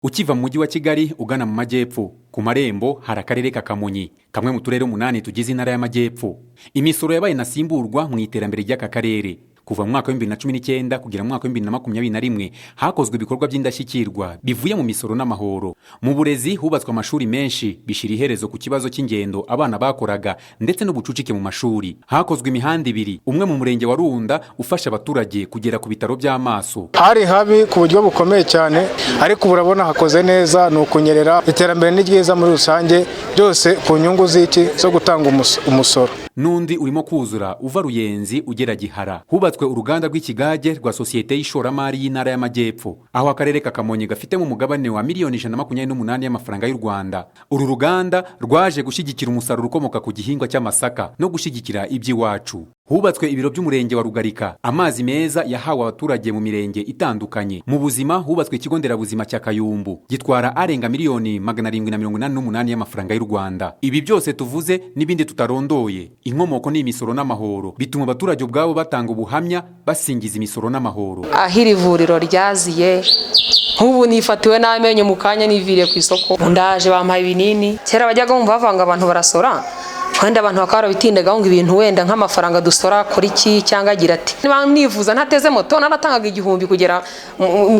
Ukiva mu mujyi wa Kigali ugana mu majyepfo ku marembo hari akarere ka Kamonyi, kamwe mu turere 8 tugize intara y'amajyepfo. Imisoro yabaye nasimburwa mu iterambere ry'aka karere. Kuva mu mwaka wa 2019 kugera mu mwaka wa 2021 hakozwe ibikorwa by'indashyikirwa bivuye mu misoro n'amahoro. Mu burezi hubatswe amashuri menshi bishira iherezo ku kibazo cy'ingendo abana bakoraga ndetse n'ubucucike mu mashuri. Hakozwe imihanda ibiri, umwe mu murenge wa Runda ufasha abaturage kugera ku bitaro by'amaso. Hari habi ku buryo bukomeye cyane, ariko urabona hakoze neza, nukunyerera iterambere ni ryiza muri rusange, byose ku nyungu z'iki zo gutanga umusoro. Nundi urimo kuzura uva Ruyenzi ugera Gihara. Hubatswe uruganda rw'ikigage rwa sosiyete y'ishoramari y'intara y'amajyepfo, aho akarere ka Kamonyi gafite mu mugabane wa miliyoni 128 y'amafaranga y'u Rwanda. Uru ruganda rwaje gushyigikira umusaruro ukomoka ku gihingwa cy'amasaka no gushyigikira iby'iwacu. Hubatswe ibiro by'umurenge wa Rugarika, amazi meza yahawe abaturage mu mirenge itandukanye. Mu buzima hubatswe ikigo nderabuzima cya Kayumbu gitwara arenga miliyoni 788 y'amafaranga y'u Rwanda. Ibi byose tuvuze n'ibindi tutarondoye, inkomoko ni imisoro n'amahoro, bituma abaturage ubwabo batanga ubuhamya basingiza imisoro n'amahoro. Ahiri vuriro ryaziye nk'ubu nifatiwe n'amenyo mu kanya niviriye ku isoko, ndaje bampaye ibinini. Kera bajyaga bumva bavanga abantu barasora, wenda abantu bakara bitindaga ngo ibintu wenda nk'amafaranga dusora kuri iki cyangwa agira ati niba nivuza ntateze moto naratangaga 1000 kugera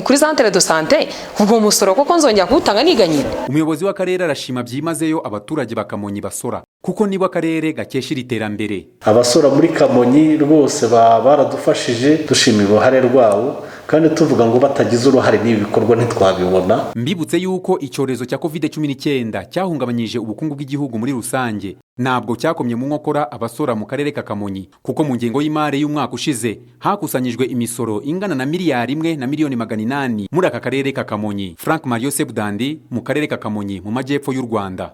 kuri centre de santé, ubwo musoro koko nzongera kuwutanga niganyira. Umuyobozi w'akarere arashima byimazeyo abaturage bakamonyi basora kuko niba akarere gakeshira iterambere. Abasora muri Kamonyi rwose baradufashije, dushimira uruhare rwabo kandi tuvuga ngo batagize uruhare n'ibi bikorwa ntitwabibona. Mbibutse yuko icyorezo cya COVID-19 cyahungabanyije ubukungu bw'igihugu muri rusange, ntabwo cyakomye mu nkokora abasora mu karere ka Kamonyi, kuko mu ngengo y'imari y'umwaka ushize hakusanyijwe imisoro ingana na miliyari 1 na miliyoni 800 muri aka karere ka Kamonyi. Frank Mario Sebudandi mu karere ka Kamonyi mu majyepfo y'u Rwanda.